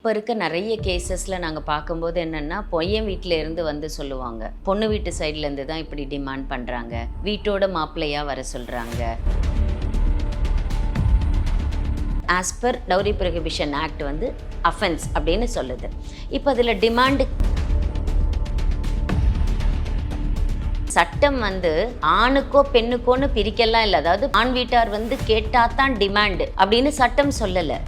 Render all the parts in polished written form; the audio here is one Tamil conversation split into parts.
இப்போ இருக்க நிறைய கேசஸில் நாங்கள் பார்க்கும்போது என்னென்னா பையன் வீட்டில் இருந்து வந்து சொல்லுவாங்க, பொண்ணு வீட்டு சைட்லேருந்து தான் இப்படி டிமாண்ட் பண்ணுறாங்க, வீட்டோட மாப்பிள்ளையாக வர சொல்கிறாங்க. As per dowry prohibition act வந்து அஃபென்ஸ் அப்படின்னு சொல்லுது. இப்போ அதில் டிமாண்டு சட்டம் வந்து ஆணுக்கோ பெண்ணுக்கோன்னு பிரிக்கலாம் இல்லை. அதாவது ஆண் வீட்டார் வந்து கேட்டால் தான் டிமாண்டு அப்படின்னு சட்டம் சொல்லலை.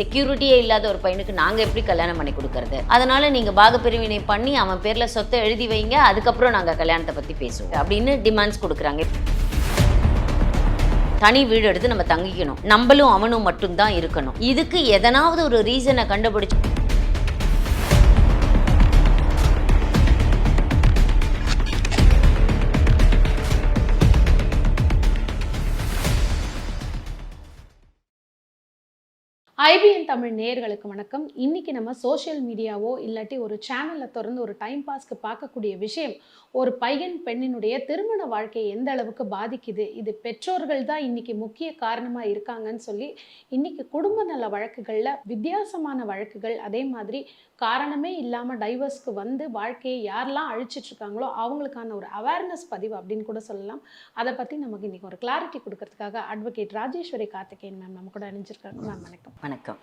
செக்யூரிட்டியே இல்லாத ஒரு பையனுக்கு நாங்கள் எப்படி கல்யாணம் பண்ணி கொடுக்கறது? அதனால நீங்கள் பாகப்பிரிவினை பண்ணி அவன் பேரில் சொத்தை எழுதி வைங்க, அதுக்கப்புறம் நாங்கள் கல்யாணத்தை பற்றி பேசுவோம் அப்படின்னு டிமாண்ட்ஸ் கொடுக்குறாங்க. தனி வீடு எடுத்து நம்ம தங்கிக்கணும், நம்மளும் அவனும் மட்டும்தான் இருக்கணும். இதுக்கு எதனாவது ஒரு ரீசனை கண்டுபிடிச்சு ஐபிஎன் தமிழ் நேயர்களுக்கு வணக்கம். இன்னைக்கு நம்ம சோஷியல் மீடியாவோ இல்லாட்டி ஒரு சேனலில் திறந்து ஒரு டைம் பாஸ்க்கு பார்க்கக்கூடிய விஷயம், ஒரு பையன் பெண்ணினுடைய திருமண வாழ்க்கையை எந்த அளவுக்கு பாதிக்குது, இது பெற்றோர்கள் தான் இன்னைக்கு முக்கிய காரணமாக இருக்காங்கன்னு சொல்லி இன்னைக்கு குடும்ப நல வழக்குகளில் வித்தியாசமான வழக்குகள், அதே மாதிரி காரணமே இல்லாமல் டைவர்ஸ்க்கு வந்து வாழ்க்கையை யாரெல்லாம் அழிச்சிட்டு இருக்காங்களோ அவங்களுக்கான ஒரு அவேர்னஸ் பதிவு அப்படின்னு கூட சொல்லலாம். அதை பற்றி நமக்கு இன்னைக்கு ஒரு கிளாரிட்டி கொடுக்கறதுக்காக அட்வொகேட் ராஜேஸ்வரி கார்த்திகேயன் மேம் நம்ம கூட அணிஞ்சிருக்காங்க. மேம் வணக்கம். வணக்கம்.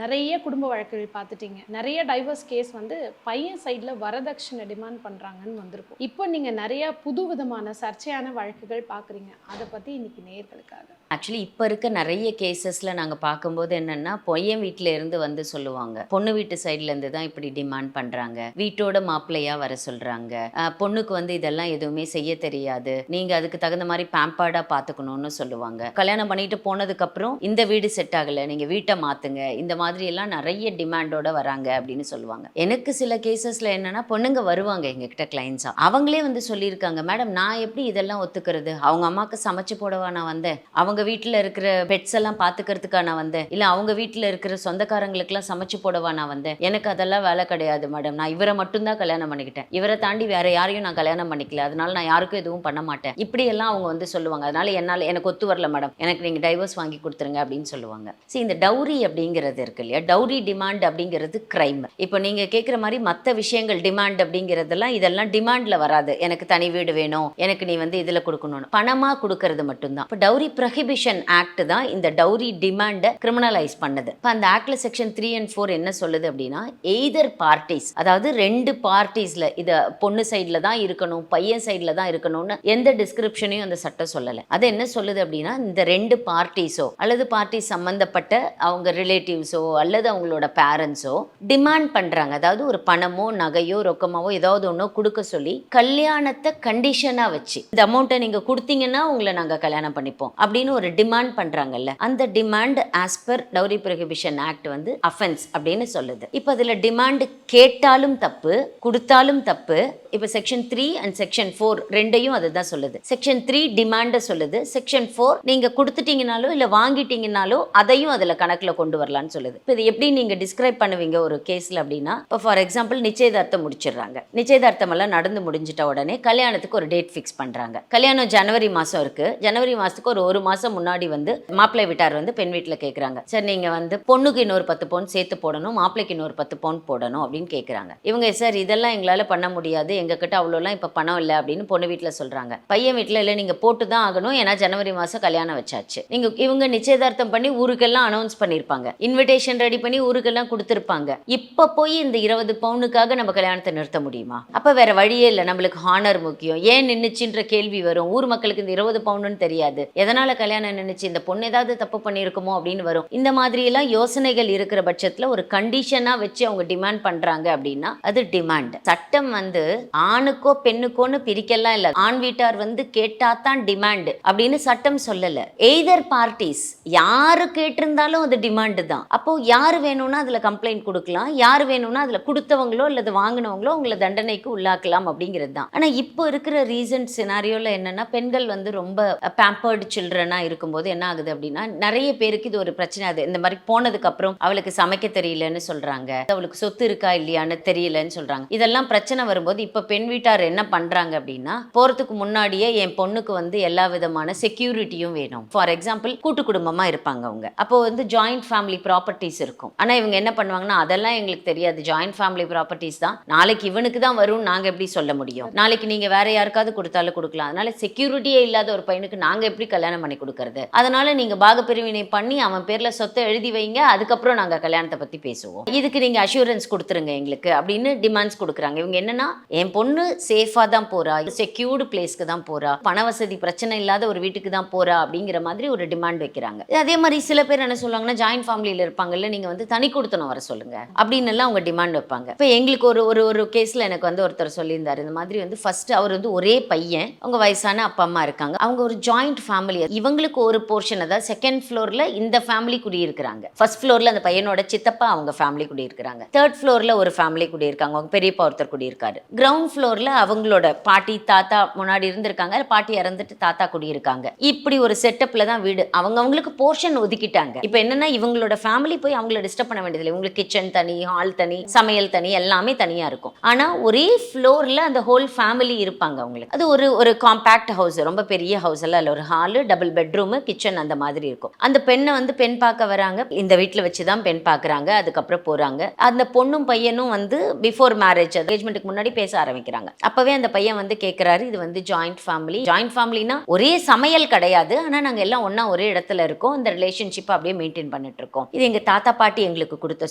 நிறைய குடும்ப வழக்குகள் பார்த்துட்டீங்க. நிறைய டைவர்ஸ் கேஸ் வந்து பையன் சைடில் வரதட்சணை டிமாண்ட் பண்ணுறாங்கன்னு வந்திருக்கும். இப்போ நீங்கள் நிறைய புது விதமான சர்ச்சையான வழக்குகள் பார்க்குறீங்க. அதை பற்றி இன்னைக்கு நேயர்களுக்காக. ஆக்சுவலி இப்போ இருக்க நிறைய கேசஸில் நாங்கள் பார்க்கும்போது என்னென்னா பையன் வீட்டில் இருந்து வந்து சொல்லுவாங்க, பொண்ணு வீட்டு சைட்லேருந்து தான் இப்படி டிமாண்ட் பண்ணுறாங்க, வீட்டோட மாப்பிள்ளையாக வர சொல்கிறாங்க, பொண்ணுக்கு வந்து இதெல்லாம் எதுவுமே செய்ய தெரியாது, நீங்கள் அதுக்கு தகுந்த மாதிரி பேம்பர்டாக பார்த்துக்கணும்னு சொல்லுவாங்க. கல்யாணம் பண்ணிட்டு போனதுக்கப்புறம் இந்த வீடு செட் ஆகலை, நீங்கள் வீட்டை மாற்றுங்க, இந்த மாதிரி எல்லாம் நிறைய டிமாண்டோட வராங்க அப்படின்னு சொல்லுவாங்க. எனக்கு சில கேசஸில் என்னென்னா பொண்ணுங்க வருவாங்க எங்ககிட்ட கிளைண்ட்ஸாக, அவங்களே வந்து சொல்லியிருக்காங்க, மேடம் நான் எப்படி இதெல்லாம் ஒத்துக்கிறது, அவங்க அம்மாவுக்கு சமைச்சு போடவா நான் வந்தேன், அவங்க வீட்டில் இருக்கிற பெட்ஸ் எல்லாம் பார்த்துக்கிறதுக்கா நான் வந்தேன், இல்லை அவங்க வீட்டில் இருக்கிற சொந்தக்காரங்களுக்கெல்லாம் சமைச்சு போடவா நான் வந்தேன், எனக்கு அதெல்லாம் வேலை கிடையாது மேடம், நான் இவரை மட்டும்தான் கல்யாணம் பண்ணிக்கிட்டேன், இவரை தாண்டி வேற யாரையும் நான் கல்யாணம் பண்ணிக்கல, அதனால நான் யாருக்கும் எதுவும் பண்ண மாட்டேன், இப்படியெல்லாம் அவங்க வந்து சொல்லுவாங்க. அதனால எனக்கு ஒத்து வரல மேடம், எனக்கு நீங்கள் டைவர்ஸ் வாங்கி கொடுத்துருங்க அப்படின்னு சொல்லுவாங்க. சரி, இந்த டவுரி அப்படிங்கிறது இருக்கு இல்லையா, டவுரி டிமாண்ட் அப்படிங்கிறது கிரைம். இப்போ நீங்கள் கேட்குற மாதிரி மற்ற விஷயங்கள் டிமாண்ட் அப்படிங்கிறதெல்லாம் இதெல்லாம் டிமாண்டில் வராது. எனக்கு தனி வீடு வேணும், எனக்கு நீ வந்து இதில் கொடுக்கணும்னு பணமாக கொடுக்கறது மட்டும்தான். இப்போ டவுரி ப்ரொஹிபிஷன் ஆக்ட் தான் இந்த டவுரி டிமாண்டை கிரிமினலைஸ் பண்ணுது. இப்போ அந்த ஆக்ட்ல செக்ஷன் 3 and 4 என்ன சொல்லுது அப்படின்னா, எய்தர் பார்ட்டிஸ், அதாவது ரெண்டு பார்ட்டிஸில் இதை பொண்ணு சைடில் தான் இருக்கணும் பையன் சைடில் தான் இருக்கணும்னு எந்த டிஸ்கிரிப்ஷனையும் அந்த சட்டம் சொல்லலை. அது என்ன சொல்லுது அப்படின்னா, இந்த ரெண்டு பார்ட்டிஸோ அல்லது பார்ட்டிஸ் சம்மந்தப்பட்ட அவங்க ரிலேட்டிவ்ஸோ அல்லது அவங்களோட பேரண்ட்ஸோ டிமாண்ட் பண்ணுறாங்க, அதாவது ஒரு பணமோ நகையோ ரொக்கமாவோ ஏதாவது ஒன்றோ கொடுக்க சொல்லி கல்யாணத்தை கண்டிஷனாக வச்சு இந்த அமௌண்ட்டை நீங்கள் கொடுத்தீங்கன்னா உங்களை நாங்கள் கல்யாணம் பண்ணிப்போம் அப்படின்னு ஒரு டிமாண்ட் பண்ணுறாங்கல்ல, அந்த demand as per dowry prohibition act வந்து அஃபென்ஸ் அப்படின்னு சொல்லுது. இப்போ அதில் டிமாண்ட் கேட்டாலும் தப்பு, கொடுத்தாலும் தப்பு. இப்போ செக்ஷன் 3 and செக்ஷன் 4 ரெண்டையும் அதுதான் சொல்லுது. செக்ஷன் 3 டிமாண்டை சொல்லுது, செக்ஷன் 4 நீங்கள் கொடுத்துட்டீங்கனாலோ இல்லை வாங்கிட்டீங்கனாலோ அதையும் அதில் கணக்கில் கொண்டு வரலான்னு சொல்லுது. இப்போ இது எப்படி நீங்கள் டிஸ்கிரைப் பண்ணுவீங்க ஒரு கேஸில் அப்படின்னா, இப்போ ஃபார் எக்ஸாம்பிள் நிச்சயதார்த்தம் முடிச்சிடுறாங்க, நிச்சயதார்த்தம் எல்லாம் நடந்து முடிஞ்சிட்ட உடனே கல்யாணத்துக்கு ஒரு டேட் ஃபிக்ஸ் பண்ணுறாங்க. கல்யாணம் ஜனவரி மாதம் இருக்குது, ஜனவரி மாதத்துக்கு ஒரு மாதம் முன்னாடி வந்து மாப்பிள்ளை வீட்டார் வந்து பெண் வீட்டில் கேட்குறாங்க, சரி நீங்கள் வந்து பொண்ணுக்கு இன்னொரு 10 பவுன் சேர்த்து போடணும், மாப்பிள்ளைக்கு இன்னொரு 10 பவுன் போடணும் அப்படின்னு கேட்குறாங்க. இவங்க சார் இதெல்லாம் எங்களால் பண்ண முடியாது, எங்ககிட்ட அவ்வளோலாம் இப்போ பணம் இல்லை அப்படின்னு பொண்ணு வீட்டில் சொல்கிறாங்க. பையன் வீட்டில் இல்லை, நீங்கள் போட்டு தான் ஆகணும், ஏன்னா ஜனவரி மாதம் கல்யாணம் வச்சாச்சு. இவங்க நிச்சயதார்த்தம் பண்ணி ஊருக்கெல்லாம் அனௌன்ஸ் பண்ணியிருப்பாங்க, இன்விடேஷன் ரெடி பண்ணி ஊருக்கெல்லாம் கொடுத்துருப்பாங்க. இப்போ போய் இந்த 20 பவுனுக்காக நம்ம கல்யாணத்தை நிறுத்த முடியுமா? அப்போ வேற வழியே இல்லை, நம்மளுக்கு ஹானர் முக்கியம், ஏன் நின்றுச்சுன்ற கேள்வி வரும். ஊர் மக்களுக்கு இந்த 20 பவுனுன்னு தெரியாது, எதனால கல்யாணம் நின்றுச்சு, இந்த பொண்ணு ஏதாவது தப்பு பண்ணியிருக்குமோ அப்படின்னு வரும். இந்த மாதிரி எல்லாம் யோசனைகள் இருக்கிற பட்சத்தில் ஒரு கண்டிஷனாக வச்சு அவங்க டிமாண்ட் பண்றாங்க அப்படின்னா அது டிமாண்ட். சட்டம் வந்து ஆணுக்கோ பெண்ணுக்கோன்னு பிரிக்கலாம் இல்லை, ஆண் வீட்டார் வந்து கேட்டாதான் டிமாண்ட் அப்படின்னு சட்டம் சொல்லலை. எய்தர் பார்ட்டிஸ் யாரு கேட்டிருந்தாலும் அது டிமாண்டு தான். அப்போ யார் வேணும்னா அதில் கம்ப்ளைண்ட் கொடுக்கலாம், யார் வேணும்னா அதில் கொடுத்தவங்களோ அல்லது வாங்கினவங்களோ உங்களை தண்டனைக்கு உள்ளாக்கலாம் அப்படிங்கிறது தான். ஆனால் இப்போ இருக்கிற ரீசன்ட் சினாரியோவில் என்னன்னா, பெண்கள் வந்து ரொம்ப பேம்பர்டு சில்ட்ரனாக இருக்கும்போது என்ன ஆகுது அப்படின்னா, நிறைய பேருக்கு இது ஒரு பிரச்சனை. அது இந்த மாதிரி போனதுக்கு அப்புறம் அவளுக்கு சமைக்க தெரியலன்னு சொல்றாங்க, அவளுக்கு சொத்து இருக்கா இல்லையான்னு தெரியலன்னு சொல்றாங்க. இதெல்லாம் பிரச்சனை வரும்போது இப்போ பெண் வீட்டார் என்ன பண்றாங்க அப்படின்னா, போறதுக்கு முன்னாடியே என் பொண்ணுக்கு வந்து எல்லா விதமான செக்யூரிட்டியும் வேணும். ஃபார் எக்ஸாம்பிள் கூட்டு குடும்பமா இருப்பாங்க அவங்க, அப்போ வந்து ஜாயிண்ட் ஃபேமிலி ப்ராப்பர்ட்டிஸ் இருக்கும். ஆனா இவங்க என்ன பண்ணுவாங்கன்னா, அதெல்லாம் எங்களுக்கு தெரியாது, ஜாயிண்ட் ஃபேமிலி ப்ராப்பர்ட்டிஸ் தான், நாளைக்கு இவனுக்கு தான் வரும், நாங்க எப்படி சொல்ல முடியும், நாளைக்கு நீங்க வேற யாருக்காவது கொடுத்தாலும் கொடுக்கலாம், அதனால செக்யூரிட்டியே இல்லாத ஒரு பையனுக்கு நாங்க எப்படி கல்யாணம் பண்ணி கொடுக்கறது, அதனால நீங்க பாகப்பிரிவினை பண்ணி அவன் பேர்ல சொத்தை எழுதி வைங்க, அதுக்கப்புறம் நாங்க கல்யாணத்தை பத்தி பேசுவோம், இதுக்கு நீங்க அஷூரன்ஸ் கொடுத்துருங்க எங்களுக்கு அப்படின்னு டிமாண்ட்ஸ் கொடுக்குறாங்க. இவங்க என்னன்னா, என் பொண்ணு சேஃபா தான் போறா, செக்யூர்டு பிளேஸ்க்கு தான் போறா, பண வசதி பிரச்சனை இல்லாத ஒரு வீட்டுக்கு தான் போறா அப்படிங்கிற மாதிரி ஒரு டிமாண்ட் வைக்கிறாங்க. அதே மாதிரி சில பேர் என்ன சொல்லுவாங்கன்னா, ஜாயிண்ட் ஃபேமிலியில் இருப்பாங்கல்ல, நீங்க வந்து தனி கொடுத்தனும் வர சொல்லுங்க அப்படின்னு எல்லாம் அவங்க டிமாண்ட் வைப்பாங்க. இப்போ எங்களுக்கு ஒரு ஒரு ஒரு கேஸ்ல எனக்கு வந்து ஒருத்தர் சொல்லியிருந்தாரு, இந்த மாதிரி வந்து ஃபர்ஸ்ட் அவர் வந்து ஒரே பையன், அவங்க வயசான அப்பா அம்மா இருக்காங்க, அவங்க ஒரு ஜாயிண்ட் ஃபேமிலி, இவங்களுக்கு ஒரு போர்ஷன், அதாவது செகண்ட் ஃப்ளோர்ல இந்த ஃபேமிலி குடியிருக்கிறாங்க, ஃபர்ஸ்ட் ஃப்ளோர்ல அந்த பையனோட சித்தப்பா அவங்க ஃபேமிலி குடியிருக்கிறாங்க, தேர்ட் ஃப்ளோர்ல ஒரு ஃபேமிலி குடியிருக்காங்க, அவங்க பெரியப்பா ஒருத்தர் குடியிருக்காரு, கிரவுண்ட் ஃப்ளோர்ல அவங்களோட பாட்டி தாத்தா முன்னாடி இருந்திருக்காங்க, பாட்டி இறந்துட்டு தாத்தா குடியிருக்காங்க. இப்படி ஒரு செட்டப்ல தான் வீடு, அவங்களுக்கு போர்ஷன் ஒதுக்கிட்டாங்க. இப்போ என்னன்னா, இவங்களோட ஃபேமிலி போய் அவங்கள டிஸ்டர்ப் பண்ண வேண்டியதில்லை, உங்களுக்கு கிச்சன் தனி, ஹால் தனி, சமையல் தனி, எல்லாமே தனியா இருக்கும். ஆனா ஒரே ஃப்ளோர்ல அந்த ஹோல் ஃபேமிலி இருப்பாங்க அவங்களுக்கு. அது ஒரு ஒரு காம்பேக்ட் ஹவுஸ், ரொம்ப பெரிய ஹவுஸ் எல்லாம் இல்லை, ஒரு ஹாலு, டபுள் பெட்ரூம், கிச்சன் அந்த மாதிரி இருக்கும். அந்த பெண்ணை வந்து பெண் பார்க்க வராங்க, இந்த வீட்டில் வச்சு தான் பெண் பார்க்குறாங்க, அதுக்கப்புறம் போறாங்க. அந்த பொண்ணும் பையனும் வந்து பிஃபோர் மேரேஜ், என்கேஜ்மெண்ட்டுக்கு முன்னாடி பேச ஆரம்பிக்கிறாங்க. அப்பவே அந்த பையன் வந்து கேட்கிறாரு, இது வந்து ஜாயிண்ட் ஃபேமிலி, ஜாயிண்ட் ஃபேமிலினா ஒரே சமையல் கிடையாது, ஆனா நாங்க எல்லாம் ஒண்ணா ஒரே இடத்துல இருக்கோம், இந்த ரிலேஷன்ஷிப் அப்படியே மெயின்டைன் பண்ணிட்டு இருக்கோம், இது எங்க தாத்தா பாட்டி எங்களுக்கு கொடுத்த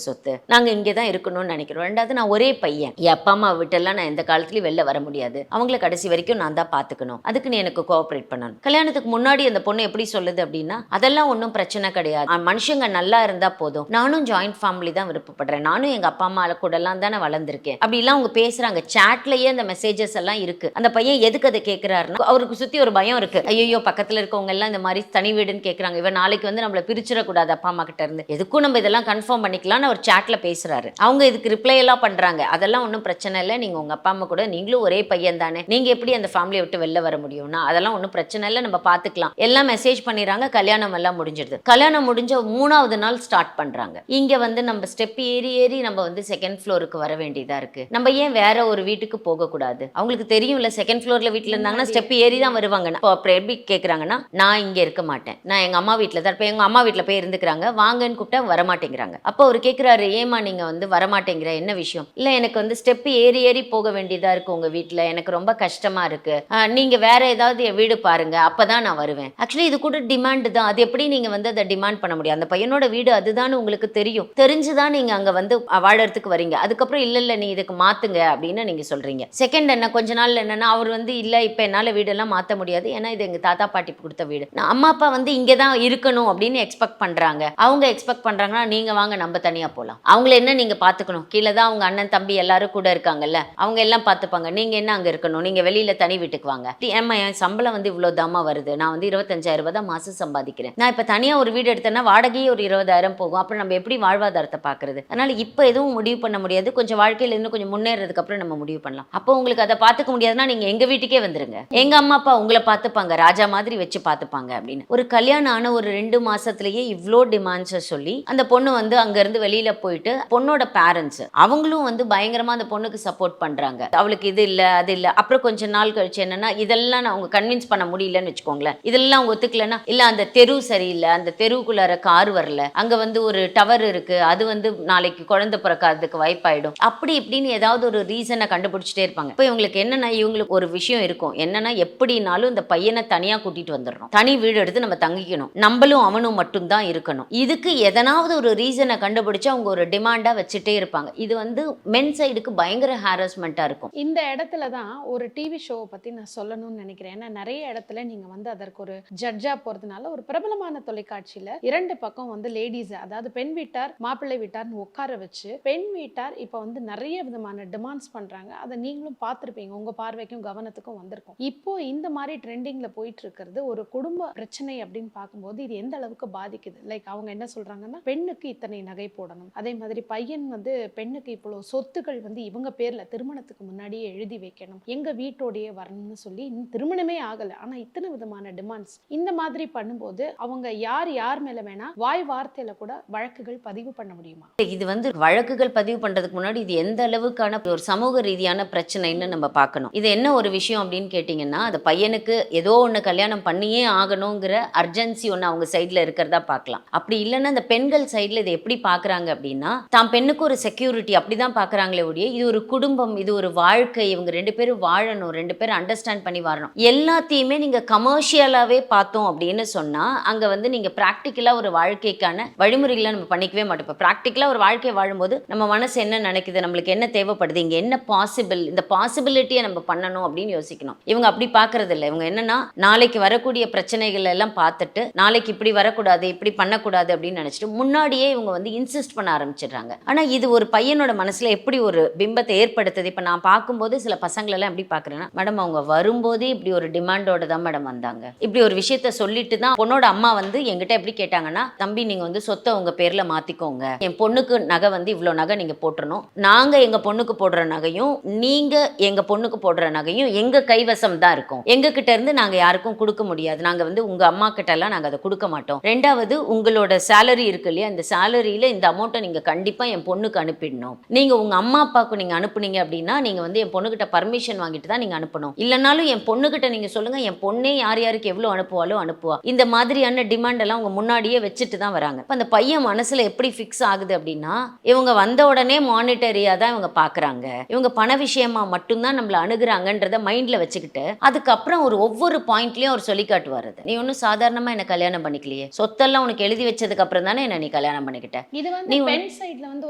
சொத்து, நாங்க இங்கே தான் இருக்கணும்னு நினைக்கிறோம். ரெண்டாவது, நான் ஒரே பையன், என் அப்பா அம்மா விட்டெல்லாம் நான் எந்த காலத்துலயும் வெளில வர முடியாது, அவங்கள கடைசி வரைக்கும் நான் தான் பாத்துக்கணும், அதுக்கு நீ எனக்கு கோஆபரேட் பண்ணணும். கல்யாணத்துக்கு முன்னாடி அந்த பொண்ணு எப்படி சொல்லுது அப்படின்னா, அதெல்லாம் ஒன்றும் பிரச்சனை கிடையாது, மனுஷங்க நல்லா இருந்தா போதும், நானும் ஜாயிண்ட் ஃபேமிலி தான் விருப்பப்படுறேன், நானும் எங்க அப்பா அம்மா கூட எல்லாம் தானே வளர்ந்துருக்கேன், அப்படிலாம் அவங்க பேசுறாங்க. சாட்லயே அந்த மெசேஜஸ் எல்லாம் இருக்கு. அந்த பையன் எதுக்கு அதை கேட்கிறாருன்னா, அவருக்கு சுத்தி ஒரு பயம் இருக்கு, ஐயோ பக்கத்துல இருக்கவங்க எல்லாம் இந்த மாதிரி தனி வீடுன்னு கேட்கறாங்க, இவன் நாளைக்கு வந்து நம்மள பிரிச்சிடக்கூடாது அப்பா அம்மா கிட்ட இருந்து, எதுக்கும் நம்ம இதெல்லாம் கன்ஃபார்ம் பண்ணிக்கலாம்னு அவர் சாட்ல பேசுறாரு. அவங்க இதுக்கு ரிப்ளை எல்லாம் பண்றாங்க, அதெல்லாம் ஒன்றும் பிரச்சனை இல்லை, நீங்க உங்க அப்பா அம்மா கூட, நீங்களும் ஒரே பையன் தானே, நீங்க எப்படி அந்த ஃபேமிலியை விட்டு வெளில வர முடியும்னா, அதெல்லாம் ஒன்றும் பிரச்சனை இல்லை, நம்ம பார்த்துக்கலாம், எல்லாம் மெசேஜ் பண்ணிடுறாங்க. கல்யாணம் எல்லாம் முடிஞ்சிடுது. கல்யாணம் முடிஞ்ச 3வது நாள் ஸ்டார்ட் பண்றாங்க. இங்க வந்து நம்ம ஸ்டெப் ஏறி ஏறி நம்ம வந்து செகண்ட் ஃப்ளோருக்கு வர வேண்டியதா இருக்கு, நம்ம ஏன் வேற ஒரு வீட்டுக்கு போகக்கூடாது, அவங்களுக்கு தெரியும்ல செகண்ட் ஃப்ளோர்ல வீட்டில் இருந்தாங்கன்னா ஸ்டெப் ஏறி தான் வருவாங்க. அப்புறம் எப்படி கேட்குறாங்கன்னா, நான் இங்கே இருக்க மாட்டேன், நான் எங்கள் அம்மா வீட்டில் தான் இருப்பேன், எங்கள் அம்மா வீட்டில் போய் இருந்துக்கிறாங்க, வாங்கன்னு கூப்பிட்டா வரமாட்டேங்கிறாங்க. அப்போ அவர் கேட்குறாரு, ஏமா நீங்கள் வந்து வரமாட்டேங்கிற, என்ன விஷயம்? இல்லை எனக்கு வந்து ஸ்டெப் ஏறி ஏறி போக வேண்டியதாக இருக்குது உங்கள் வீட்டில், எனக்கு ரொம்ப கஷ்டமாக இருக்குது, நீங்கள் வேற ஏதாவது வீடு பாருங்க, அப்போ தான் நான் வருவேன். ஆக்சுவலி இது கூட டிமாண்ட் தான், அது எப்படி நீங்கள் வந்து அதை டிமாண்ட் பண்ண முடியும்? அந்த பையனோட வீடு அதுதான் உங்களுக்கு தெரியும், தெரிஞ்சுதான் நீங்கள் அங்கே வந்து வாழறதுக்கு வரீங்க, அதுக்கப்புறம் இல்லை இல்லை நீ இதுக்கு மாற்றுங்க அப்படின்னு நீங்கள் சொல்கிறீங்க. செகண்ட் என்ன, கொஞ்ச நாள் என்னன்னா, அவர் வந்து இல்லை இப்போ என்னால் வீடெல்லாம் மாற்ற முடியாது, ஏன்னா இது எங்கள் தாத்தா பாட்டி கொடுத்த வீடு, நான் அம்மா அப்பா வந்து இங்கே தான் இருக்கணும் அப்படின்னு எக்ஸ்பெக்ட் பண்ணுறாங்க. அவங்க எக்ஸ்பெக்ட் பண்ணுறாங்கன்னா, நீங்கள் வாங்க நம்ம தனியாக போகலாம், அவங்கள என்ன நீங்கள் பார்த்துக்கணும், கீழே தான் அவங்க அண்ணன் தம்பி எல்லாரும் கூட இருக்காங்கல்ல, அவங்க எல்லாம் பார்த்துப்பாங்க, நீங்கள் என்ன அங்கே இருக்கணும், நீங்கள் வெளியில் தனி வீட்டுக்கு வாங்க. ஏம்மா என் சம்பளம் வந்து இவ்வளோ தாமா வருது, நான் வந்து 25,000 ரூபாய் தான் மாதம் சம்பாதிக்கிறேன், நான் இப்போ தனியாக ஒரு வீடு எடுத்தேன்னா வாடகையே ஒரு 20,000 போகும், அப்புறம் நம்ம எப்படி வாழ்வாதாரத்தை பார்க்குறது, அதனால் இப்போ எதுவும் முடிவு பண்ண முடியாது, கொஞ்சம் வாழ்க்கையில் இன்னும் கொஞ்சம் முன்னேறதுக்கு அப்புறம் நம்ம முடிவு பண்ணலாம். அப்போ உங்களுக்கு அதை பார்த்துக்க முடியாதுன்னா நீங்கள் எங்கள் வீட்டுக்கே வந்துருங்க, எங்கள் அம்மா அப்பா உங்களை பார்த்துப்பாங்க, ராஜா மாதிரி வச்சு பார்த்துப்பாங்க அப்படின்னு. ஒரு கல்யாணம் ஆன ஒரு 2 மாசத்துலயே இவ்வளோ டிமாண்ட்ஸை சொல்லி அந்த பொண்ணு வந்து அங்கேருந்து வெளியில போயிட்டு, பொண்ணோட பேரண்ட்ஸ் அவங்களும் வந்து பயங்கரமா அந்த பொண்ணுக்கு சப்போர்ட் பண்றாங்க, அவளுக்கு இது இல்லை அது இல்லை. அப்புறம் கொஞ்ச நாள் கழிச்சு என்னன்னா, இதெல்லாம் நான் அவங்க கன்வின்ஸ் பண்ண முடியலன்னு வச்சுக்கோங்களேன், இதெல்லாம் அவங்க ஒத்துக்கலன்னா, இல்லை அந்த தெரு சரியில்லை, அந்த தெருவுக்குள்ளார கார் வரல, அங்க வந்து ஒரு டவர் இருக்கு, அது வந்து நாளைக்கு குழந்தை பிறக்காததுக்கு வாய்ப்பாயிடும், அப்படி இப்படின்னு ஏதாவது ஒரு ரீசனை கண்டுபிடிச்சிட்டே இருப்பாங்க. இப்போ இவங்களுக்கு என்னன்னா, இவங்களுக்கு ஒரு விஷயம் இருக்கும் என்னன்னா, எப்படினாலும் இந்த பையனை தனியா கூட்டிட்டு வந்துடணும், தனி வீடு எடுத்து நம்ம தங்கிக்கணும், நம்மளும் அவனும் மட்டும்தான் இருக்கணும், இதுக்கு எதனாவது ஒரு ரீசனை கண்டுபிடிச்சு அவங்க ஒரு டிமாண்டா வச்சுட்டே இருப்பாங்க. இது வந்து மென் சைடுக்கு பயங்கர ஹாரஸ்மெண்டா இருக்கும். இந்த இடத்துல தான் ஒரு டிவி ஷோவை பத்தி நான் சொல்லணும்னு நினைக்கிறேன். ஏன்னா நிறைய இடத்துல நீங்க வந்து அதற்கு ஒரு ஜட்ஜா போறதுனால, ஒரு பிரபலமான தொலைக்காட்சியில 2 பக்கம் வந்து லேடிஸ், அதாவது பெண் வீட்டார் மாப்பிள்ளை வீட்டார்னு உட்கார வச்சு, பெண் வீட்டார் இப்ப வந்து நிறைய விதமான டிமாண்ட்ஸ் பண்றாங்க, அதை நீங்களும் பார்த்திருப்பீங்க, உங்க பார்வைக்கும் கவனத்துக்கும் வந்திருக்கும். இப்போ இந்த மாதிரி ட்ரெண்டிங்ல போயிட்டு இருக்கிறது ஒரு குடும்ப பிரச்சனை அப்படின்னு பார்க்கும்போது இது எந்த அளவுக்கு பாதிக்குது? லைக் அவங்க என்ன சொல்றாங்கன்னா, பெண்ணுக்கு இத்தனை நகை போடணும், அதே மாதிரி பையன் வந்து பெண்ணுக்கு இவ்வளவு சொத்துக்கள் வந்து இவங்க பேர்ல திருமணத்துக்கு முன்னாடியே எழுதி வைக்கணும், எங்க வீட்டோடயே வரணும்னு சொல்லி இன்னும் திருமணமே ஆகல, ஆனா இத்தனை விதமான டிமாண்ட்ஸ். இந்த மாதிரி பண்ணும்போது அவங்க யார் யார் மேல வேணா வாய் வார்த்தையில கூட வழக்குகள் பதிவு பண்ண முடியுமா? இது வந்து வழக்குகள் பதிவு பண்றதுக்கு முன்னாடி இது எந்த அளவுக்கான ஒரு சமூக ரீதியான பிரச்சனைன்னு நம்ம பார்க்கணும். இது என்ன ஒரு விஷயம் அப்படின்னு கேட்டிங்கன்னா, அந்த பையனுக்கு ஏதோ ஒன்று கல்யாணம் பண்ணியே ஆகணுங்கிற அர்ஜென்சி ஒன்று அவங்க சைடில் இருக்கிறதா பார்க்கலாம். அப்படி இல்லைன்னா அந்த பெண்கள் சைடில் இதை எப்படி பார்க்குறாங்க அப்படின்னா, தான் பெண்ணுக்கு ஒரு செக்யூரிட்டி அப்படி தான் பார்க்குறாங்களே ஒழிய, இது ஒரு குடும்பம், இது ஒரு வாழ்க்கை, இவங்க 2 பேரும் வாழணும், 2 பேரும் அண்டர்ஸ்டாண்ட் பண்ணி வாழணும், எல்லாத்தையுமே நீங்கள் கமர்ஷியலாகவே பார்த்தோம் அப்படின்னு சொன்னால், அங்கே வந்து நீங்கள் ப்ராக்டிக்கலாக ஒரு வாழ்க்கைக்கான வழிமுறைகளை நம்ம பண்ணிக்கவே மாட்டோம். இப்போ ப்ராக்டிக்கலாக ஒரு வாழ்க்கையை வாழும்போது நம்ம மனசு என்ன நினைக்குது, நம்மளுக்கு என்ன தேவைப்படுது, இங்கே என்ன பாசிபிள், இந்த பாசிபிலிட்டியை நம்ம பண்ணணும் அப்படின்னு யோசிக்கணும். இவங்க அப்படி பார்க்கறது இல்லை. இவங்க என்னன்னா, நாளைக்கு வரக்கூடிய பிரச்சனைகள் எல்லாம் பார்த்துட்டு நாளைக்கு இப்படி வரக்கூடாது, இப்படி பண்ணக்கூடாது அப்படின்னு நினைச்சிட்டு முன்னாடியே இவங்க வந்து இன்சிஸ்ட் பண்ண ஆரம்பிச்சிடுறாங்க. ஆனால் இது ஒரு பையனோட மனசுல எப்படி ஒரு பிம்பத்தை ஏற்படுத்துது. இப்போ நான் பார்க்கும்போது சில பசங்களெல்லாம் எப்படி பார்க்குறேன்னா, மேடம் அவங்க வரும்போதே இப்படி ஒரு டிமாண்டோட தான் மேடம் வந்தாங்க, இப்படி ஒரு விஷயத்த சொல்லிட்டு தான் பொண்ணோட அம்மா வந்து என்கிட்ட எப்படி கேட்டாங்கன்னா, தம்பி நீங்க வந்து சொத்தை உங்க பேர்ல மாத்திக்கோங்க, என் பொண்ணுக்கு நகை வந்து இவ்வளோ நகை நீங்க போட்டுறணும், நாங்க எங்க பொண்ணுக்கு போடுற நகையும் நீங்க எங்க பொண்ணுக்கு போடுற நகையும் எங்க கைவசம் தான் இருக்கும், எங்க கிட்ட இருந்து நாங்க யாருக்கும் கொடுக்க முடியாது, நாங்க வந்து உங்க அம்மா கிட்ட எல்லாம் நாங்க அதை கொடுக்க மாட்டோம். ரெண்டாவது உங்களோட சேலரி இருக்கு இல்லையா, இந்த சேலரியில இந்த அமௌண்ட்டை நீங்க கண்டிப்பா என் பொண்ணுக்கு அனுப்பிடணும், நீங்க உங்க அம்மா அப்பாவுக்கு நீங்க அனுப்புனீங்க அப்படின்னா நீங்க வந்து என் பொண்ணுகிட்ட பர்மிஷன் வாங்கிட்டு தான் நீங்க அனுப்பணும், இல்லைனாலும் என் பொண்ணுகிட்ட நீங்க சொல்லுங்க, என் பொண்ணே யார் யாருக்கு எவ்வளவு அனுப்புவாலோ அனுப்புவா. இந்த மாதிரியான டிமாண்ட் எல்லாம் அவங்க முன்னாடியே வச்சுட்டு தான் வராங்க. அந்த பையன் மனசுல எப்படி ஃபிக்ஸ் ஆகுது அப்படின்னா, இவங்க வந்த உடனே மானிட்டரியா தான் இவங்க பாக்குறாங்க, இவங்க பண விஷயமா மட்டும்தான் நம்மள அணுகுறாங்கன்றத மைண்ட்ல வச்சுக்கிட்டு அதுக்கப்புறம் ஒரு ஒவ்வொரு பாயிண்ட்லயும் அவர் சொல்லி காட்டுவாரு, நீ ஒன்னும் சாதாரணமா என்ன கல்யாணம் பண்ணிக்கலையே, சொத்தெல்லாம் உனக்கு எழுதி வச்சதுக்கு அப்புறம் தானே என்ன நீ கல்யாணம் பண்ணிக்கிட்ட. இது வந்து பெண் சைட்ல வந்து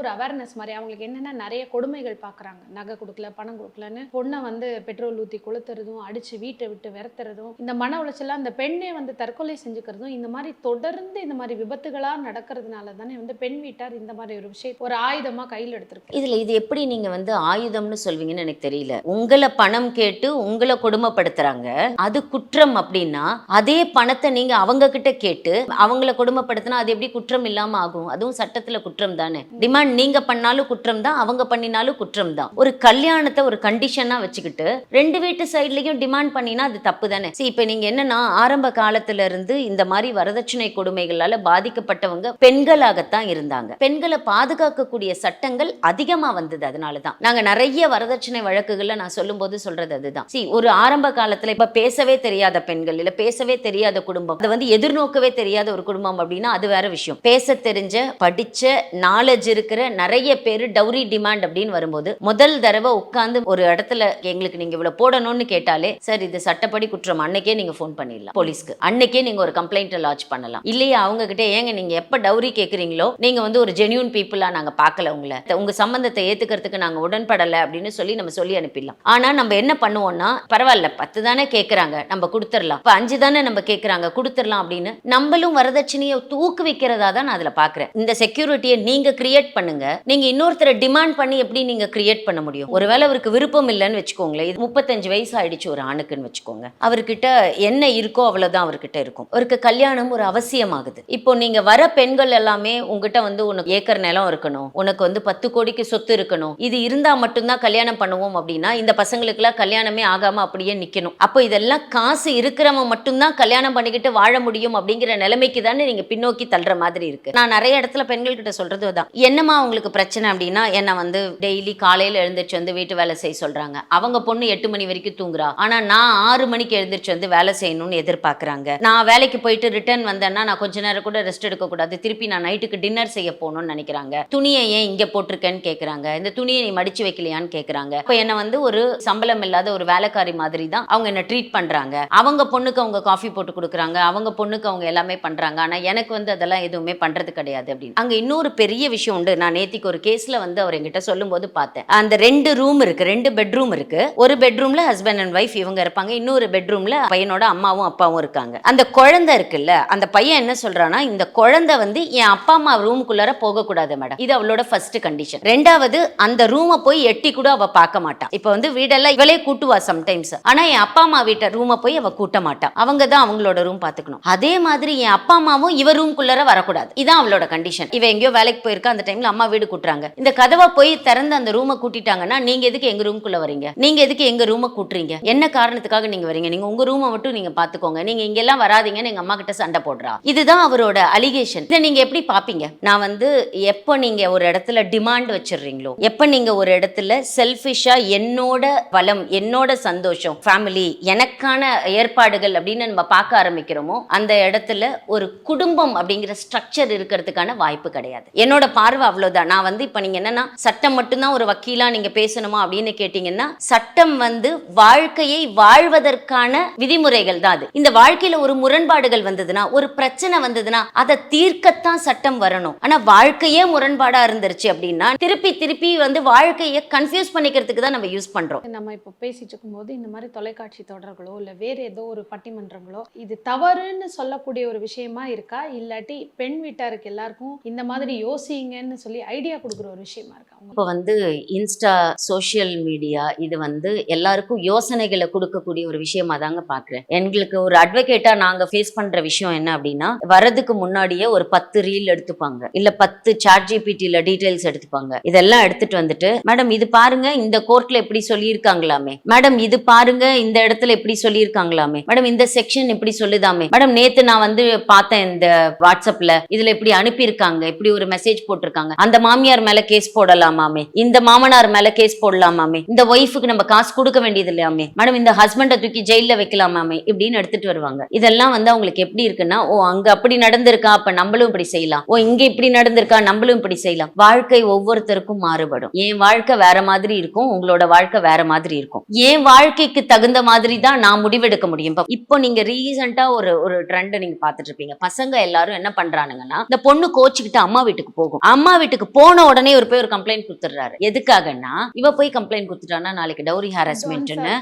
ஒரு அவேர்னஸ் மாதிரி அவங்களுக்கு என்னன்னா நிறைய கொடுமைகள் பாக்குறாங்க, நகை கொடுக்கல பணம் கொடுக்கலன்னு பொண்ணை வந்து பெட்ரோல் ஊத்தி கொளுத்துறதும் அடிச்சு வீட்டை விட்டு விரத்துறதும், இந்த மன உளைச்சல அந்த பெண்ணே வந்து தற்கொலை செஞ்சுக்கிறதும், இந்த மாதிரி தொடர்ந்து இந்த மாதிரி விபத்துகளா நடக்கிறதுனால தானே வந்து பெண் வீட்டார் இந்த மாதிரி ஒரு விஷயம் ஒரு ஆயுதமா கையில் எடுத்திருக்கு. இதுல இது எப்படி நீங்க வந்து ஆயுதம்னு சொல்வீங்கன்னு எனக்கு தெரியல. உங்களை பணம் கேட்டு உங்களை கொடுமைப்படுத்துறாங்க, அது குற்றம் அப்படின்னா அதே பணத்தை நீங்க அவங்க கிட்ட கேட்டு அவங்கள கொடுமைப்படுத்தினா அது எப்படி குற்றம் இல்லாம ஆகும்? அதுவும் சட்டத்துல குற்றம் தானே. டிமாண்ட் நீங்க பண்ணாலும் குற்றம் தான், அவங்க பண்ணினாலும் குற்றம் தான். ஒரு கல்யாணத்தை ஒரு கண்டிஷனா வச்சுக்கிட்டு 2 வீட்டு சைட்லயும் டிமாண்ட் பண்ணினா அது தப்பு தானே. இப்ப நீங்க என்னன்னா, ஆரம்ப காலத்துல இருந்து இந்த மாதிரி வரதட்சணை கொடுமைகளால பாதிக்கப்பட்டவங்க பெண்களாகத்தான் இருந்தாங்க. பெண்களை பாதுகாக்கக்கூடிய சட்டங்கள் அதிகமா வந்தது. அதனாலதான் நாங்க நிறைய வரதட்சணை வழக்குகள்ல நான் சொல்லும் போது சொல்றது அதுதான். ஒரு ஆரம்ப காலத்துல இப்ப பேசவே தெரியாத பெண்கள், இல்ல பேசவே தெரியாத குடும்பம், அதை வந்து எதிர்நோக்கவே தெரியாத ஒரு குடும்பம் அப்படின்னா அது வேற விஷயம். பேச தெரிஞ்ச படிச்ச நாலேஜ் இருக்கிற நிறைய பேர் டவுரி டிமாண்ட் அப்படின்னு வரும்போது முதல் தடவை உட்கார்ந்து ஒரு இடத்துல எங்களுக்கு நீங்க இவ்வளவு போடணும்னு கேட்டாலே, சார் இது சட்டப்படி குற்றம், அன்னைக்கே நீங்க போன் பண்ணிடலாம் போலீஸ்க்கு, அன்னைக்கே நீங்க ஒரு கம்ப்ளைண்ட் லாட்ஜ் பண்ணலாம். இல்லையா அவங்க கிட்ட ஏங்க நீங்க எப்ப டவுரி கேக்குறீங்களோ நீங்க வந்து ஒரு ஜென்யூன் பீப்புளா நாங்க பார்க்கல, உங்க சம்பந்தத்தை ஏத்துக்கிறதுக்கு நாங்க உடன்படல அப்படின்னு சொல்லி நம்ம சொல்லி அனுப்பிடலாம். ஆனா நம்ம என்ன பண்ணுவோம்னா, பரவாயில்ல 10 தானே கேக்குறாங்க நம்ம கொடுத்துடலாம், 5 தானே நம்ம கேக்குறாங்க கொடுத்துடலாம் அப்படின்னு நம்மளும் வரதட்சணையை தூக்குவிக்கிறதா தான் நான் அதுல பாக்குறேன். இந்த செக்யூரிட்டியை நீங்க கிரியேட் பண்ணுங்க, நீங்க இன்னொருத்தரை டிமாண்ட் பண்ணி எப்படி நீங்க கிரியேட் பண்ண முடியும்? ஒருவேளை அவருக்கு விருப்பம் இல்லைன்னு வச்சுக்கோங்களேன், 35 வயசு ஆயிடுச்சு ஒரு ஆணுக்குன்னு வச்சுக்கோங்க, அவர்கிட்ட என்ன இருக்கோ அவ்வளவுதான் அவர்கிட்ட இருக்கும். அவருக்கு கல்யாணம் ஒரு அவசியமாகுது. இப்போ நீங்க வர பெண்கள் எல்லாமே உங்ககிட்ட வந்து உனக்கு ஏக்கர் நிலம் இருக்கணும், உனக்கு வந்து 10 கோடிக்கு சொத்து இருக்கணும், இது இருந்தா மட்டும்தான் கல்யாணம் பண்ணுவோம் அப்படின்னா இந்த பசங்களுக்கு எல்லாம் கல்யாணமே ஆகாம அப்படியே நிக்கணும். அப்போ இதெல்லாம் காசு இருக்கிறவன் மட்டும்தான் கல்யாணம் பண்ணிக்கிட்டு வாழ முடியும் அப்படிங்கிற நிலைமைக்கு தானே நீங்க பின்னோக்கி தள்ளுற மாதிரி இருக்கு. நான் நிறைய இடத்துல பெண்கள் கிட்ட சொல்றது தான், என்னமா உங்களுக்கு பிரச்சனை அப்படின்னா, என்ன வந்து டெய்லி காலையில எழுந்திரிச்சு வந்து வீட்டு வேலை செய்ய சொல்றாங்க, அவங்க பொண்ணு 8 மணி வரைக்கும் தூங்குறா, ஆனா நான் 6 மணிக்கு எழுந்திரிச்சு வந்து வேலை செய்யணும்னு எதிர்பார்க்கறாங்க. நான் வேலைக்கு போயிட்டு ரிட்டர்ன் வந்தேன்னா நான் கொஞ்ச நேரம் கூட ரெஸ்ட் எடுக்க கூடாது, திருப்பி நான் நைட்டுக்கு டின்னர் செய்ய போகணும்னு நினைக்கிறாங்க. துணியை ஏன் இங்க போட்டிருக்கேன்னு கேக்குறாங்க, இந்த துணியை நீ மடிச்சு வைக்கலையான்னு கேக்குறாங்க. இப்ப என்ன வந்து ஒரு சம்பளம் இல்லாத ஒரு வேலைக்காரி மாதிரி தான் அவங்க என்ன ட்ரீட் பண்றாங்க. அவங்க பொண்ணுக்கு அவங்க காஃபி போட்டு கொடுக்குறாங்க, அவங்க பொண்ணுக்கு அவங்க எல்லாமே பண்றாங்க, ஆனா எனக்கு வந்து அதெல்லாம் எதுவுமே பண்றது கிடையாது அப்படின்னு. அங்க இன்னொரு பெரிய விஷயம் உண்டு. நான் நேத்திக்கு ஒரு கேஸ்ல வந்து அவர் என்கிட்ட சொல்லும் போது பார்த்தேன், அந்த 2 ரூம் இருக்கு, 2 பெட்ரூம் இருக்கு. ஒரு பெட்ரூம்ல ஹஸ்பண்ட் அண்ட் ஒய்ஃப் இவங்க இருப்பாங்க, இன்னொரு பெட்ரூம்ல பையனோட அம்மாவும் அப்பாவும் இருக்காங்க. அந்த குழந்தை இருக்குல்ல, அந்த பையன் என்ன சொல்றானா, இந்த குழந்தை வந்து என் அப்பா அம்மா ரூமுக்குள்ளார போக கூடாது மேடம், இது அவளோட ஃபர்ஸ்ட் கண்டிஷன். ரெண்டாவது அந்த ரூமை போய் எட்டி கூட அவ பார்க்க மாட்டா. இப்ப வந்து வீடெல்லாம் இவளே கூட்டுவா சம்டைம்ஸ், ஆனா என் அப்பா அம்மா வீட்டை ரூமை போய் அவ கூட்ட மாட்டா, அவங்க தான் அவங்களோட ரூம் பாத்துக்கணும். அதே மாதிரி என் அப்பா அம்மாவும் இவ ரூம் ரூம்குள்ளர வரக்கூடாது. இதான் அவளோட கண்டிஷன். இவ எங்கேயோ வேலைக்கு போயிருக்கா, அந்த டைம்ல அம்மா வீடு கூட்டுறாங்க. இந்த கதவை போய் திறந்து அந்த ரூமை கூட்டிட்டாங்கன்னா, நீங்க எதுக்கு எங்க ரூம்குள்ள வரீங்க, நீங்க எதுக்கு எங்க ரூமை கூட்டுறீங்க, என்ன காரணத்துக்காக நீங்க வரீங்க, நீங்க உங்க ரூமை மட்டும் நீங்க பாத்துக்கோங்க, நீங்க இங்க எல்லாம் வராதீங்கன்னு எங்க அம்மா கிட்ட சண்டை போடுறா. இதுதான் அவரோட அலிகேஷன். இதை நீங்க எப்படி பாப்பீங்க? நான் வந்து எப்போ நீங்க ஒரு இடத்துல டிமாண்ட் வச்சிடுறீங்களோ, எப்ப நீங்க ஒரு இடத்துல செல்ஃபிஷா என்னோட வளம், என்னோட சந்தோஷம், ஃபேமிலி, எனக்கான ஏற்பாடுகள் அப்படின்னு நம்ம பார்க்க ஆரம்பிக்கிறோமோ, அந்த இடத்துல ஒரு குடும்பம் அப்படிங்கிற ஸ்ட்ரக்சர் இருக்கிறதுக்கான வாய்ப்பு கிடையாது. என்னோட பார்வை அவ்வளவுதான். நான் வந்து இப்ப நீங்க என்னன்னா சட்டம் மட்டும்தான் ஒரு வக்கீலா நீங்க பேசணுமா அப்படின்னு கேட்டீங்கன்னா, சட்டம் வந்து வாழ்க்கையை வாழ்வதற்கான விதிமுறைகள் தான். அது இந்த வாழ்க்கையில ஒரு முரண்பாடுகள் வந்ததுன்னா, ஒரு பிரச்சனை வந்ததுன்னா அதை தீர்க்கத்தான் சட்டம் வரணும். ஆனா வாழ்க்கையே முரண்பாடா இருந்துருச்சு அப்படின்னா திருப்பி திருப்பி வந்து வாழ்க்கையை கன்ஃபியூஸ் பண்ணிக்கிறதுக்கு தான் நம்ம யூஸ் பண்றோம். நம்ம இப்போ பேசிட்டு இருக்கும்போது இந்த மாதிரி தொலைக்காட்சி தொடர்களோ இல்லை வேறு ஏதோ ஒரு பட்டிமன்றங்களோ இது தவறுன்னு சொல்லக்கூடிய ஒரு விஷயமா இருக்கா, இல்லாட்டி பெண் வீட்டாருக்கு எல்லாருக்கும் இந்த மாதிரி யோசிங்கன்னு சொல்லி ஐடியா கொடுக்குற ஒரு விஷயமா இருக்கா? இப்போ வந்து இன்ஸ்டா, சோஷியல் மீடியா இது வந்து எல்லாருக்கும் யோசனைகளை கொடுக்கக்கூடிய ஒரு விஷயமா தாங்க பாக்குறேன். எங்களுக்கு ஒரு அட்வொகேட்டா நாங்க ஃபேஸ் பண்ற விஷயம் என்ன அப்படின்னா, வரதுக்கு முன்னாடியே ஒரு 10 ரீல் எடுத்துப்பாங்க, இல்ல 10 சாட் ஜிபிடில டீடைல்ஸ் எடுத்துப்பாங்க. இதெல்லாம் எடுத்துட்டு வந்துட்டு, மேடம் இது பாருங்க இந்த கோர்ட்ல இப்படி சொல்லியிருக்காங்களாமே, மேடம் இது பாருங்க இந்த இடத்துல இப்படி சொல்லியிருக்காங்களாமே, மேடம் இந்த செக்ஷன் இப்படி சொல்லுதாமே, மேடம் நேத்து நான் வந்து பார்த்தேன் இந்த வாட்ஸ்அப்ல இதுல இப்படி அனுப்பியிருக்காங்க, இப்படி ஒரு மெசேஜ் போட்டிருக்காங்க, அந்த மாமியார் மேல கேஸ் போடலாமாமே, இந்த மாமனார் மேல கேஸ் போடலாமாமே, இந்த ஒய்ஃபுக்கு நம்ம காசு கொடுக்க வேண்டியது இல்லையாமே, மேடம் இந்த ஹஸ்பண்டை தூக்கி ஜெயில வைக்கலாமாமே இப்படின்னு எடுத்துட்டு வருவாங்க. இதெல்லாம் வந்து அவங்களுக்கு எப்படி இருக்குன்னா, ஓ அங்க அப்படி நடந்திருக்கா அப்ப நம்மளும் இப்படி செய்யலாம், ஓ இங்க இப்படி நடந்திருக்கா நம்மளும் இப்படி செய்யலாம். வாழ்க்கை ஒவ்வொருத்தருக்கும் மாறுபடும். என் வாழ்க்கை வேற மாதிரி இருக்கும், உங்களோட வாழ்க்கை வேற மாதிரி இருக்கும். என் வாழ்க்கைக்கு தகுந்த மாதிரி தான் நான் முடிவெடுக்க முடியும். இப்போ நீங்க ரீசெண்டா ஒரு ட்ரெண்ட் நீங்க பாத்துட்டு இருப்பீங்க. பசங்க எல்லாரும் என்ன பண்றானுங்கன்னா, இந்த பொண்ணு கோச்சுக்கிட்டு அம்மா வீட்டுக்கு போகும், அம்மா வீட்டுக்கு போன உடனே ஒரு போய் ஒரு கம்ப்ளைண்ட் கொடுத்துடுறாரு. எதுக்காகன்னா, இவ போய் கம்ப்ளைண்ட் கொடுத்துட்டானா நாளைக்கு டவுரி ஹாரஸ்மெண்ட்னு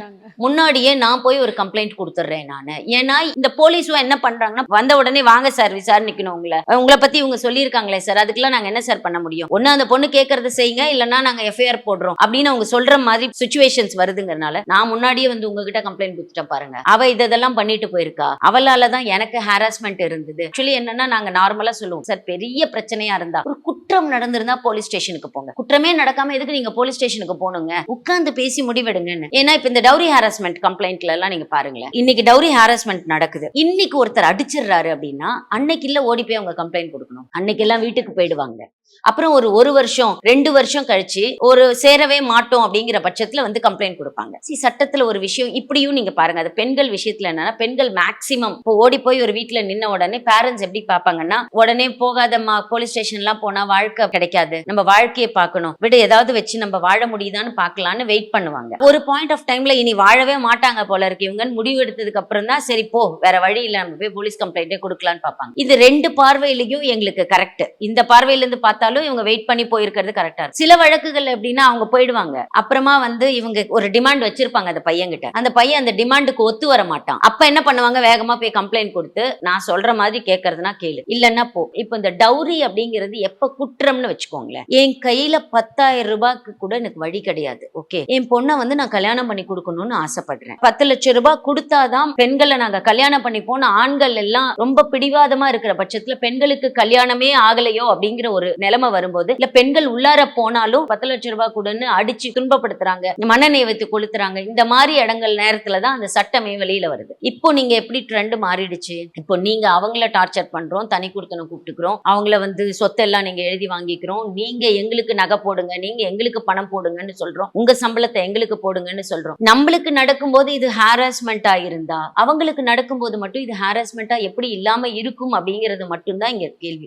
முன்னாடியே நான் போய் ஒரு கம்ப்ளைண்ட் கொடுத்துடுறேன் நானு. ஏன்னா இந்த போலீஸும் என்ன பண்றாங்கன்னா, வந்த உடனே வாங்க சார் விசாரணிக்கணும், உங்களை பத்தி இவங்க சொல்லியிருக்காங்களே சார், அதுக்கெல்லாம் நாங்க என்ன சார் பண்ண முடியும், ஒண்ணு அந்த பொண்ணு கேட்கறத செய்யுங்க, இல்லைன்னா நாங்க எஃப்ஐஆர் போடுறோம் அப்படின்னு அவங்க சொல்ற மாதிரி சிச்சுவேஷன்ஸ் வருதுங்கிறனால நான் முன்னாடியே வந்து உங்ககிட்ட கம்ப்ளைண்ட் கொடுத்துட்டேன் பாருங்க, அவ இதெல்லாம் பண்ணிட்டு போயிருக்கா, அவளாலதான் எனக்கு ஹாராஸ்மெண்ட் இருந்தது. ஆக்சுவலி என்னன்னா, நாங்க நார்மலா சொல்லுவோம் சார், பெரிய பிரச்சனையா இருந்தா, ஒரு குற்றம் நடந்திருந்தா போலீஸ் ஸ்டேஷனுக்கு போங்க, குற்றமே நடக்காம எதுக்கு நீங்க போலீஸ் ஸ்டேஷனுக்கு போனுங்க, உட்கார்ந்து பேசி முடிவெடுங்கன்னு. ஏன்னா இப்ப இந்த டவுரி ஹாராஸ்மெண்ட் கம்ப்ளைண்ட்ல எல்லாம் நீங்க பாருங்களேன், இன்னைக்கு டவுரி ஹாராஸ்மெண்ட் நடக்குது, இன்னைக்கு ஒருத்தர் அடிச்சிடுறாரு அப்படின்னா அன்னைக்கு இல்ல ஓடி போய் அவங்க கம்ப்ளைண்ட் கொடுக்கணும், அன்னைக்கு எல்லாம் வீட்டுக்கு போயிடுவாங்க. அப்புறம் ஒரு வருஷம் 2 வருஷம் கழிச்சு ஒரு சேரவே மாட்டோம் அப்படிங்கிற பட்சத்துல வந்து கம்ப்ளைண்ட் கொடுப்பாங்க. சட்டத்துல ஒரு விஷயம் இப்படியும் நீங்க பாருங்க. அது பெண்கள் விஷயத்துல என்னன்னா, பெண்கள் மேக்சிமம் இப்போ ஓடி போய் ஒரு வீட்டுல நின்ன உடனே பேரண்ட்ஸ் எப்படி பாப்பாங்கன்னா, உடனே போகாதம்மா போலீஸ் ஸ்டேஷன் எல்லாம் போனா வாழ்க்கை கிடைக்காது, நம்ம வாழ்க்கையை பார்க்கணும், விட ஏதாவது வச்சு நம்ம வாழ முடியுதான்னு பாக்கலான்னு வெயிட் பண்ணுவாங்க. ஒரு பாயிண்ட் ஆஃப் டைம்ல இனி வாழவே மாட்டாங்க போல இருக்கு இவங்கன்னு முடிவு எடுத்ததுக்கு அப்புறம் தான் சரி போ வேற வழி இல்ல நம்ம போய் போலீஸ் கம்ப்ளைண்டே கொடுக்கலான்னு பாப்பாங்க. இது 2 பார்வையிலையும் எங்களுக்கு கரெக்ட். இந்த பார்வையில இருந்து பார்த்தாலும் இவங்க வெயிட் பண்ணி போயிருக்கிறது கரெக்டா இருக்கு. சில வழக்குகள் எப்படின்னா, அவங்க போயிடுவாங்க, அப்புறமா வந்து இவங்க ஒரு டிமாண்ட் வச்சிருப்பாங்க அந்த பையன் கிட்ட, அந்த பையன் அந்த டிமாண்டுக்கு ஒத்து வர மாட்டான். அப்ப என்ன பண்ணுவாங்க, வேகமா போய் கம்ப்ளைண்ட் கொடுத்து நான் சொல்ற மாதிரி கேட்கறதுனா கேளு, இல்லன்னா போ. இப்ப இந்த டவுரி அப்படிங்கிறது எப்ப குற்றம்னு வச்சுக்கோங்களேன். என் கையில 10,000 ரூபாய்க்கு கூட எனக்கு வழி கிடையாது, ஓகே, என் பொண்ணை வந்து நான் கல்யாணம் பண்ணி கொடுக்கணும்னு ஆசைப்படுறேன், 10 லட்சம் ரூபாய் கொடுத்தாதான் பெண்களை நாங்க கல்யாணம் பண்ணி போன ஆண்கள் எல்லாம் ரொம்ப பிடிவாதமா இருக்கிற பட்சத்துல பெண்களுக்கு கல்யாணமே ஆகலையோ அப்படிங்கிற ஒரு நிலைமை வரும்போது, இல்ல பெண்கள் உள்ளார போனாலும் 10 லட்சம் ரூபாய் கூடன்னு அடிச்சு துன்பப்படுத்துறாங்க, மனநேய வைத்து கொளுத்துறாங்க, இந்த மாதிரி இடங்கள் நேரத்துலதான் அந்த சட்டமே வெளியில வருது. இப்போ நீங்க எப்படி ட்ரெண்ட் மாறிடுச்சு, இப்போ நீங்க அவங்கள டார்ச்சர் பண்றோம், தனி கொடுத்தன கூப்பிட்டுக்கிறோம், அவங்கள வந்து சொத்தெல்லாம் நீங்க எழுதி வாங்கிக்கிறோம், நீங்க எங்களுக்கு நகை போடுங்க, நீங்க எங்களுக்கு பணம் போடுங்கன்னு சொல்றோம், உங்க சம்பளத்தை எங்களுக்கு போடுங்கன்னு சொல்றோம். நம்மளுக்கு நடக்கும்போது இது ஹாராஸ்மெண்டா இருந்தா, அவங்களுக்கு நடக்கும்போது மட்டும் இது ஹாராஸ்மெண்டா எப்படி இல்லாம இருக்கும் அப்படிங்கிறது மட்டும்தான் இங்க கேள்வி.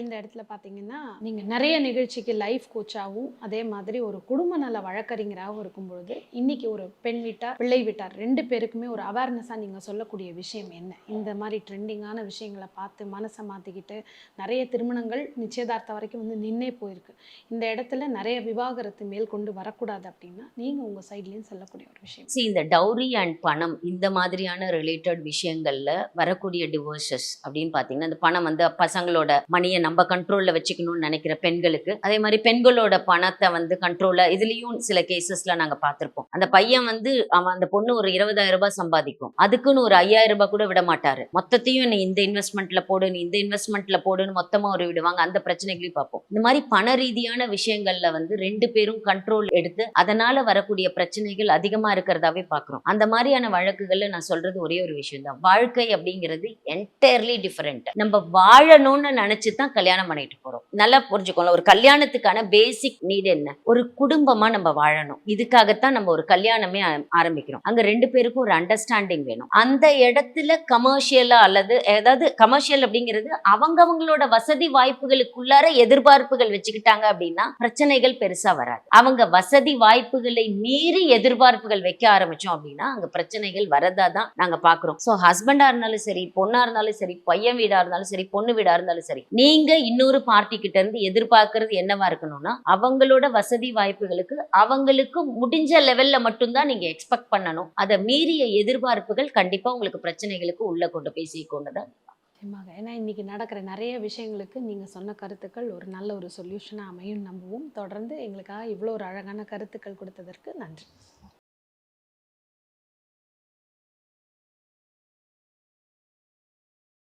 இந்த இடத்துல பாத்தீங்கன்னா, நீங்க நிறைய நிகழ்ச்சிக்கு லைஃப் கோச்சாவும் அதே மாதிரி ஒரு குடும்ப நல வழக்கறிஞராகவும் இருக்கும்பொழுது, இன்னைக்கு ஒரு பெண் வீட்டார் பிள்ளை வீட்டார் 2 பேருக்குமே ஒரு அவேர்னஸா நீங்க சொல்லக்கூடிய விஷயம் என்ன? இந்த மாதிரி ட்ரெண்டிங்கான விஷயங்களை பார்த்து மனசை மாத்திக்கிட்டு நிறைய திருமணங்கள் நிச்சயதார்த்தம் வரைக்கும் வந்து நின்னே போயிருக்கு. இந்த இடத்துல நிறைய விவாகரத்து மேல் கொண்டு வரக்கூடாது அப்படின்னா நீங்க உங்க சைட்லயும் சொல்லக்கூடிய ஒரு விஷயம். இந்த டவுரி அண்ட் பணம் இந்த மாதிரியான ரிலேட்டட் விஷயங்கள்ல வரக்கூடிய டிவோர்சஸ் அப்படின்னு பாத்தீங்கன்னா, இந்த பணம் வந்து பசங்களோட மணியை நம்ம கண்ட்ரோல்ல வச்சுக்க வச்சுக்கணும்னு நினைக்கிற பெண்களுக்கு, அதே மாதிரி பெண்களோட பணத்தை வந்து கண்ட்ரோலா இதுலயும் சில கேசஸ்ல நாங்க பார்த்திருப்போம். அந்த பையன் வந்து அந்த பொண்ணு ஒரு 20,000 ரூபாய் சம்பாதிக்கும், அதுக்குன்னு ஒரு 5,000 ரூபாய் கூட விட மாட்டாரு. மொத்தத்தையும் நீ இந்த இன்வெஸ்ட்மெண்ட்ல போடு, நீ இந்த இன்வெஸ்ட்மெண்ட்ல போடுன்னு மொத்தமா ஒரு விடுவாங்க. அந்த பிரச்சனைகளையும் பார்ப்போம். இந்த மாதிரி பண ரீதியான விஷயங்கள்ல வந்து 2 பேரும் கண்ட்ரோல் எடுத்து அதனால வரக்கூடிய பிரச்சனைகள் அதிகமா இருக்கிறதாவே பார்க்கிறோம். அந்த மாதிரியான வழக்குகள்ல நான் சொல்றது ஒரே ஒரு விஷயம் தான், வாழ்க்கை அப்படிங்கிறது என்டையர்லி டிஃபரெண்ட். நம்ம வாழணும்னு நினைச்சு தான் கல்யாணம் பண்ணிட்டு போறோம். நல்லா புரிஞ்சுக்கோங்க, ஒரு கல்யாணத்துக்கான பேசிக் நீட் என்ன, ஒரு குடும்பமா நம்ம வாழணும். இதுக்காகத்தான் நம்ம ஒரு கல்யாணமே ஆரம்பிக்கிறோம். அங்க 2 பேருக்கும் ஒரு அண்டர்ஸ்டாண்டிங் வேணும். அந்த இடத்துல கமர்ஷியலா அல்லது ஏதாவது கமர்ஷியல் அப்படிங்கிறது அவங்களோட வசதி வாய்ப்புகளுக்குள்ளார எதிர்பார்ப்புகள் வச்சுக்கிட்டாங்க அப்படின்னா பிரச்சனைகள் பெருசா வராது. அவங்க வசதி வாய்ப்புகளை மீறி எதிர்பார்ப்புகள் வைக்க ஆரம்பிச்சோம் அப்படின்னா அங்க பிரச்சனைகள் வரதா தான் நாங்க பாக்குறோம். சோ ஹஸ்பண்டா இருந்தாலும் சரி, பொண்ணா இருந்தாலும் சரி, பையன் வீடா இருந்தாலும் சரி, பொண்ணு வீடா இருந்தாலும் சரி, நீங்க இன்னொரு பார்ட்டி கிட்ட இருந்து எதிர்பார்க்கறது என்னவா இருக்கணும்னா அவங்களோட வசதி வாய்ப்புகளுக்கு அவங்களுக்கு முடிஞ்ச லெவல்ல மட்டும்தான் நீங்க எக்ஸ்பெக்ட் பண்ணணும். அதை மீறிய எதிர்பார்ப்புகள் கண்டிப்பா உங்களுக்கு பிரச்சனைகளுக்கு உள்ள கொண்டு போய் சேர்க்கொண்டுதான். நிச்சயமாக. ஏன்னா இன்னைக்கு நடக்கிற நிறைய விஷயங்களுக்கு நீங்க சொன்ன கருத்துக்கள் ஒரு நல்ல ஒரு சொல்யூஷனா அமையும் நம்புவோம். தொடர்ந்து எங்களுக்காக இவ்வளோ ஒரு அழகான கருத்துக்கள் கொடுத்ததற்கு நன்றி.